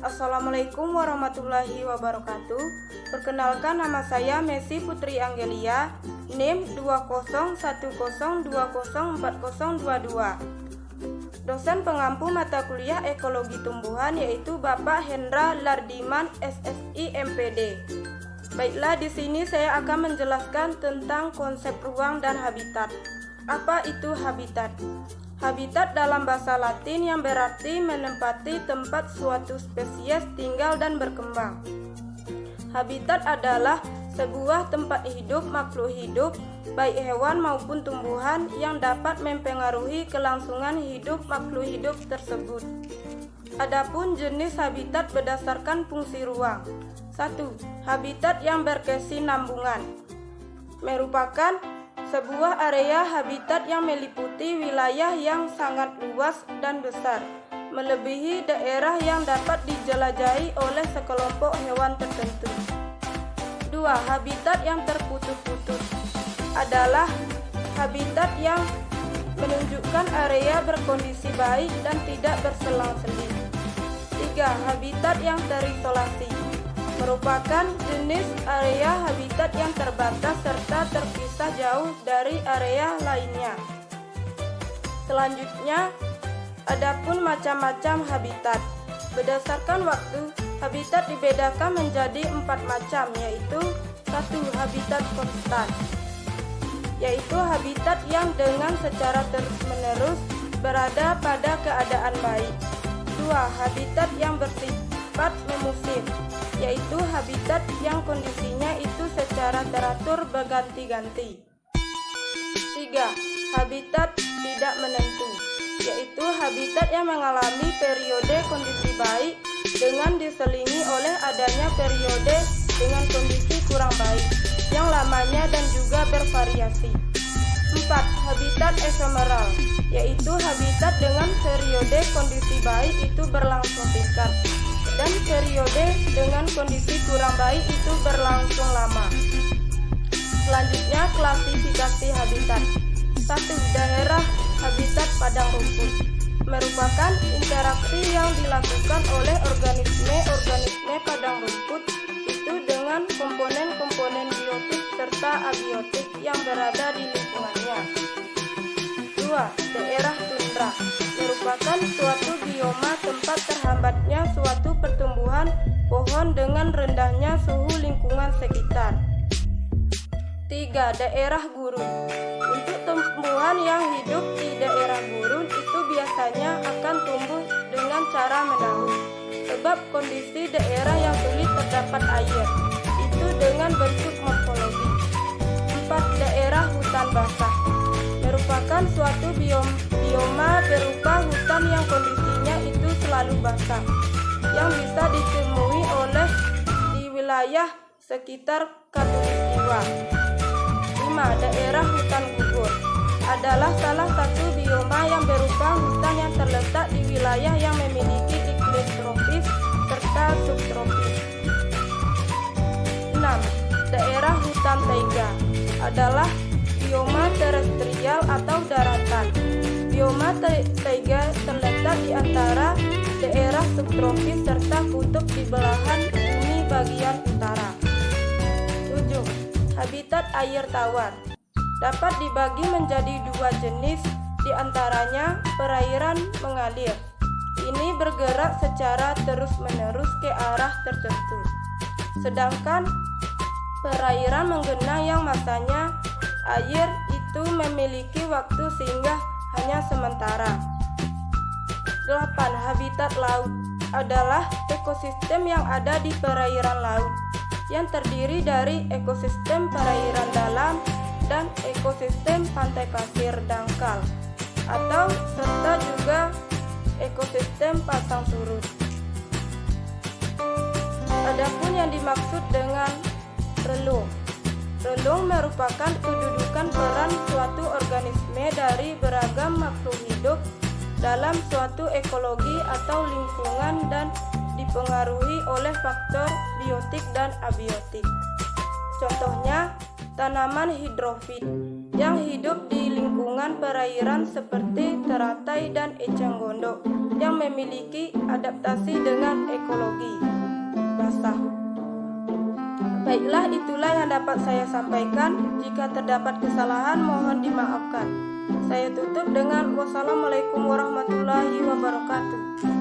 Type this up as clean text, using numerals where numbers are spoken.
Assalamualaikum warahmatullahi wabarakatuh. Perkenalkan, nama saya Messi Putri Anggelia, NIM 201020402. Dosen pengampu mata kuliah Ekologi Tumbuhan yaitu Bapak Hendra Lardiman, SSI MPD. Baiklah, di sini saya akan menjelaskan tentang konsep ruang dan habitat. Apa itu habitat? Habitat dalam bahasa Latin yang berarti menempati tempat suatu spesies tinggal dan berkembang. Habitat adalah sebuah tempat hidup makhluk hidup, baik hewan maupun tumbuhan, yang dapat mempengaruhi kelangsungan hidup makhluk hidup tersebut. Adapun jenis habitat berdasarkan fungsi ruang. 1. Habitat yang berkesinambungan merupakan sebuah area habitat yang meliputi wilayah yang sangat luas dan besar, melebihi daerah yang dapat dijelajahi oleh sekelompok hewan tertentu. 2. Habitat yang terputus-putus adalah habitat yang menunjukkan area berkondisi baik dan tidak berselang-seling. 3. Habitat yang terisolasi merupakan jenis area habitat yang terbatas serta terpisah jauh dari area lainnya. Selanjutnya, adapun macam-macam habitat. Berdasarkan waktu, habitat dibedakan menjadi 4 macam, yaitu 1. Habitat konstan, yaitu habitat yang dengan secara terus-menerus berada pada keadaan baik. 2. Habitat yang bersifat memusim, yaitu habitat yang kondisinya itu secara teratur berganti-ganti. 3. Habitat tidak menentu, yaitu habitat yang mengalami periode kondisi baik dengan diselingi oleh adanya periode dengan kondisi kurang baik yang lamanya dan juga bervariasi. 4. Habitat efemeral, yaitu habitat dengan periode kondisi baik itu berlangsung singkat dan periode dengan kondisi kurang baik itu berlangsung lama. Selanjutnya, klasifikasi habitat. 1. Daerah habitat padang rumput merupakan interaksi yang dilakukan oleh organisme padang rumput itu dengan komponen-komponen biotik serta abiotik yang berada di lingkungannya. 2. Daerah tundra merupakan suatu bioma tempat terhambatnya suatu pertumbuhan pohon dengan rendahnya suhu lingkungan sekitar. 3. Daerah gurun. Untuk tumbuhan yang hidup di daerah gurun itu biasanya akan tumbuh dengan cara mendaun, sebab kondisi daerah yang sulit terdapat air itu dengan bentuk morfologi. 4. Daerah hutan basah merupakan suatu bioma berupa hutan yang kondisinya itu selalu basah, yang bisa ditemui oleh di wilayah sekitar khatulistiwa. 5. Daerah hutan gugur adalah salah satu bioma yang berupa hutan yang terletak di wilayah yang memiliki iklim tropis serta subtropis. 6. Daerah hutan taiga adalah bioma terestrial atau daratan. Bioma taiga terletak di antara daerah subtropis serta kutub di belahan bumi bagian utara. 7. Habitat air tawar dapat dibagi menjadi 2 jenis, diantaranya perairan mengalir. Ini bergerak secara terus-menerus ke arah tertentu. Sedangkan perairan menggenang yang masanya air itu memiliki waktu sehingga hanya sementara. 8. Habitat laut adalah ekosistem yang ada di perairan laut, yang terdiri dari ekosistem perairan dalam dan ekosistem pantai pasir dangkal, atau serta juga ekosistem pasang surut. Adapun yang dimaksud dengan relung. Relung merupakan kedudukan peran suatu organisme dari beragam makhluk hidup dalam suatu ekologi atau lingkungan dan dipengaruhi oleh faktor biotik dan abiotik. Contohnya, tanaman hidrofit yang hidup di lingkungan perairan seperti teratai dan eceng gondok yang memiliki adaptasi dengan ekologi basah. Baiklah, itulah yang dapat saya sampaikan. Jika terdapat kesalahan, mohon dimaafkan. Saya tutup dengan wassalamualaikum warahmatullahi wabarakatuh.